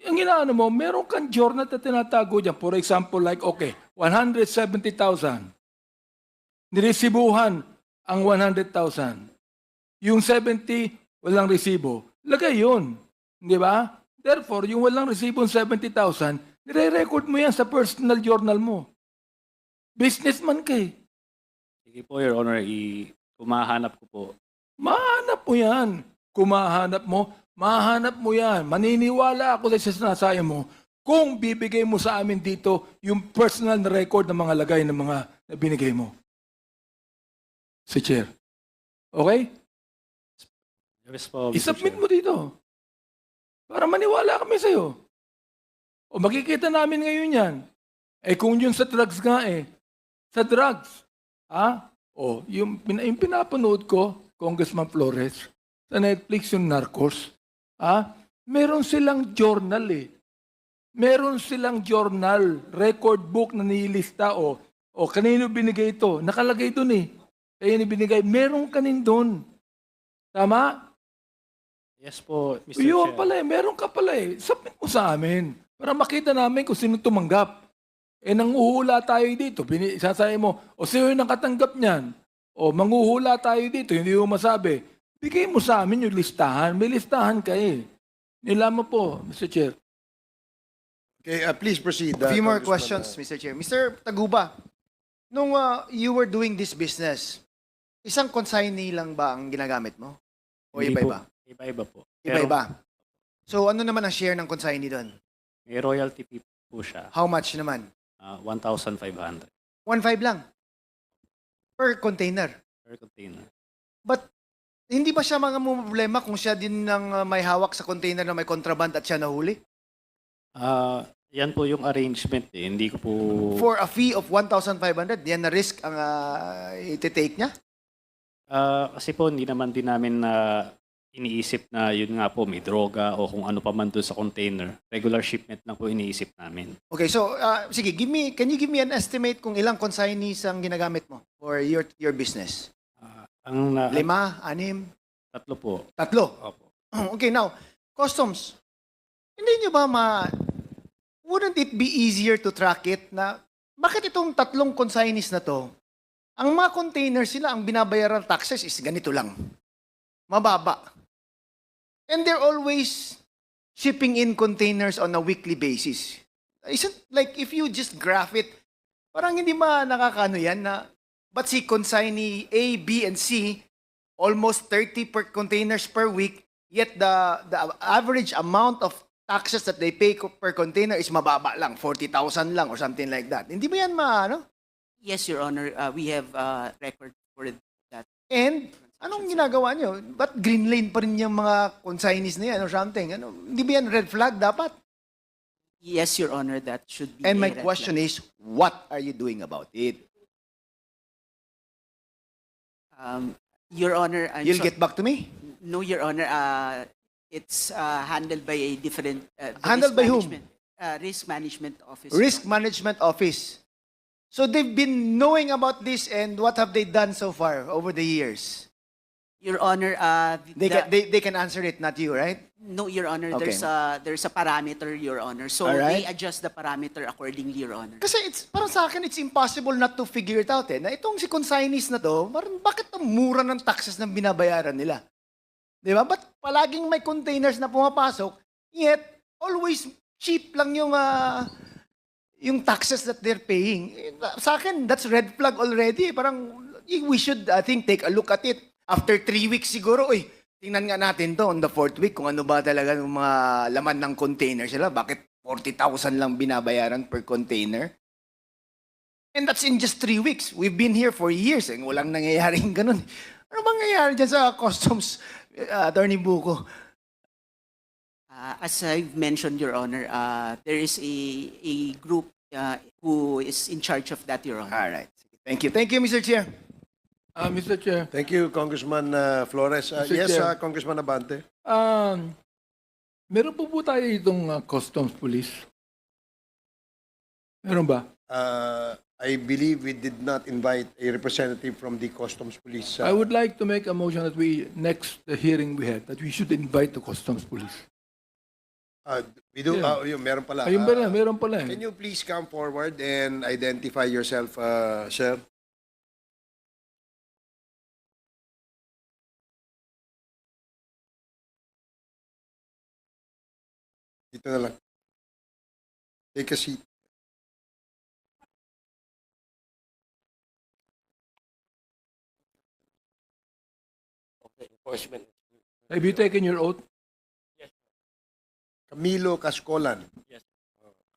ang inaano mo, meron kang journal na tinatago dyan. For example, like, okay, 170,000. Niresibuhan ang 100,000. Yung 70, walang resibo. Lagay yun. Di ba? Therefore, yung walang resibo 70,000, nire-record mo yan sa personal journal mo. Businessman ka eh. Sige po, Your Honor, kumahanap ko po. Mahanap mo yan. Kung mahanap mo yan. Maniniwala ako sa sinasaya mo kung bibigay mo sa amin dito yung personal na record ng mga lagay ng mga na binigay mo. Si Chair. Okay? Yes po, Mr. I-submit Chair. mo dito. Para maniwala kami sa'yo. O makikita namin ngayon yan. Eh kung yun sa drugs nga eh. Sa drugs. Yung pinapanood ko, Congressman Flores, sa Netflix yung Narcos. Meron silang journal eh. Meron silang journal, record book na nilista o kanino binigay ito. Nakalagay doon eh. Kaya binigay, meron kanin doon. Tama? Yes po, Mr. Yun Chair. pala eh, meron ka pala eh. Submit mo sa amin para makita namin kung sino tumanggap. Nanguhula tayo dito. Sasabi mo, sino yung nakatanggap niyan? Manghuhula tayo dito, hindi mo masabi. Bigay mo sa amin yung listahan. May listahan ka eh. Nilaman po, Mr. Chair. Okay, please proceed. A few more Congressman, questions, Mr. Chair. Mr. Taguba, nung you were doing this business, isang consignee lang ba ang ginagamit mo? O Hindi iba-iba? po. Iba-iba po. Pero Iba-iba. So ano naman ang share ng consignee doon? may royalty fee po siya. How much naman? 1,500 1.5 lang. Per container. per container. But hindi ba siya mga problema kung siya din ng may hawak sa container na may contraband at siya nahuli? Yan po yung arrangement eh. Hindi ko po... For a fee of 1,500, yan na risk ang iti-take niya? Kasi po hindi naman din namin iniisip na yun nga po may droga o kung ano pa man doon sa container. Regular shipment lang po iniisip namin. Okay, so sige, can you give me an estimate kung ilang consignees ang ginagamit mo for your business? Ang 5, 6, 3 po. 3. Opo. Okay, now, customs. Hindi nyo ba wouldn't it be easier to track it na bakit itong 3 consignees na to, ang mga containers sila, ang binabayaran taxes is ganito lang. Mababa. And they're always shipping in containers on a weekly basis. Isn't like if you just graph it, parang hindi ba nakakaano yan na but si consignee A, B, and C, almost 30 per containers per week, yet the average amount of taxes that they pay per container is mababa lang, 40,000 lang or something like that. Hindi ba yan yes, Your Honor, we have record for that. And anong ginagawa nyo? Ba't green lane pa rin yung mga consignees na yan or something? Hindi ba yan red flag dapat? Yes, Your Honor, that should be. And a my red question flag. is, what are you doing about it? Your Honor, You'll get back to me? No, Your Honor, it's handled by a different. Handled by whom? Risk Management Office. Risk Management Office. So they've been knowing about this and what have they done so far over the years? Your Honor, They can answer it, not you, right? no, Your Honor, Okay. there's a parameter, Your Honor. So Alright. they adjust the parameter accordingly, Your Honor. Kasi parang sa akin, it's impossible not to figure it out eh. Na itong si consignees na to, bakit ang mura ng taxes na binabayaran nila? Di ba? Ba't palaging may containers na pumapasok, yet always cheap lang yung taxes that they're paying. Sa akin, that's red flag already. Parang we should, I think, take a look at it. After 3 weeks siguro, tingnan nga natin to on the 4th week kung ano ba talaga yung mga laman ng container sila. Bakit 40,000 lang binabayaran per container? And that's in just 3 weeks. We've been here for years and walang nangyayaring ganun. Ano bang nangyayari dyan sa customs, Attorney Buko? As I've mentioned, Your Honor, there is a group who is in charge of that, Your Honor. All right. Thank you. Thank you, Mr. Chair. Mr. Chair, Thank you, Congressman Flores. Mr. Yes, Chair. Congressman Abante. meron po tayo itong Customs Police? Meron ba? I believe we did not invite a representative from the Customs Police. I would like to make a motion that next hearing we had, that we should invite the Customs Police. We do, Yeah. yun, meron pala. Ayun pala, meron pala Can you please come forward and identify yourself, sir? Dito na lang. Take a seat. Enforcement. Have you taken your oath? Camilo Cascolan. Yes.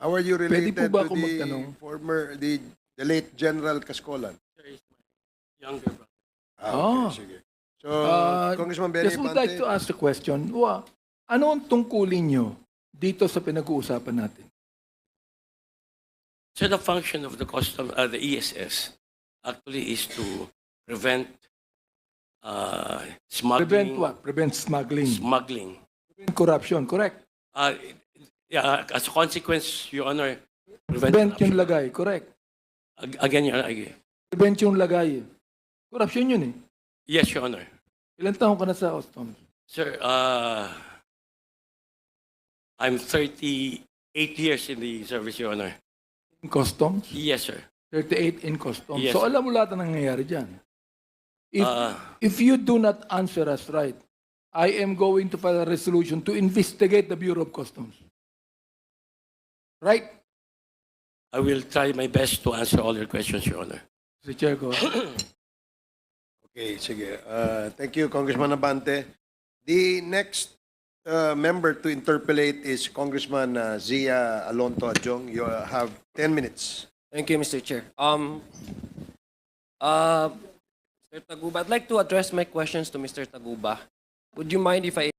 How are you Pwede related po ba to ako the magtanong? the late General Cascolan? There is my younger brother. Ah. Okay, sige. So, Uh, Congressman Benny Just would like to ask the question, ano ang tungkulin nyo dito sa pinag-uusapan natin? So the function of the the ESS actually is to prevent smuggling. Prevent what? Prevent smuggling. Smuggling. Prevent corruption, correct? Yeah, as a consequence, Your Honor, prevent Prevent yung corruption. lagay, correct? Again, Your Honor, Prevent yung lagay. Corruption yun eh. yes, Your Honor. Ilan taon ka na sa Customs? Sir, I'm 38 years in the service, Your Honor. In Customs? Yes, sir. 38 in Customs. Yes. So alam mo lahat ng nangyayari dyan. Uh, If you do not answer us right, I am going to file a resolution to investigate the Bureau of Customs. Right? I will try my best to answer all your questions, Your Honor. Mr. Chair, go ahead. Okay, sige. Thank you, Congressman Abante. The next member to interpellate is Congressman Zia Alonto Adjong. You have 10 minutes. Thank you, Mr. Chair. Mr. Taguba, I'd like to address my questions to Mr. Taguba. Would you mind if I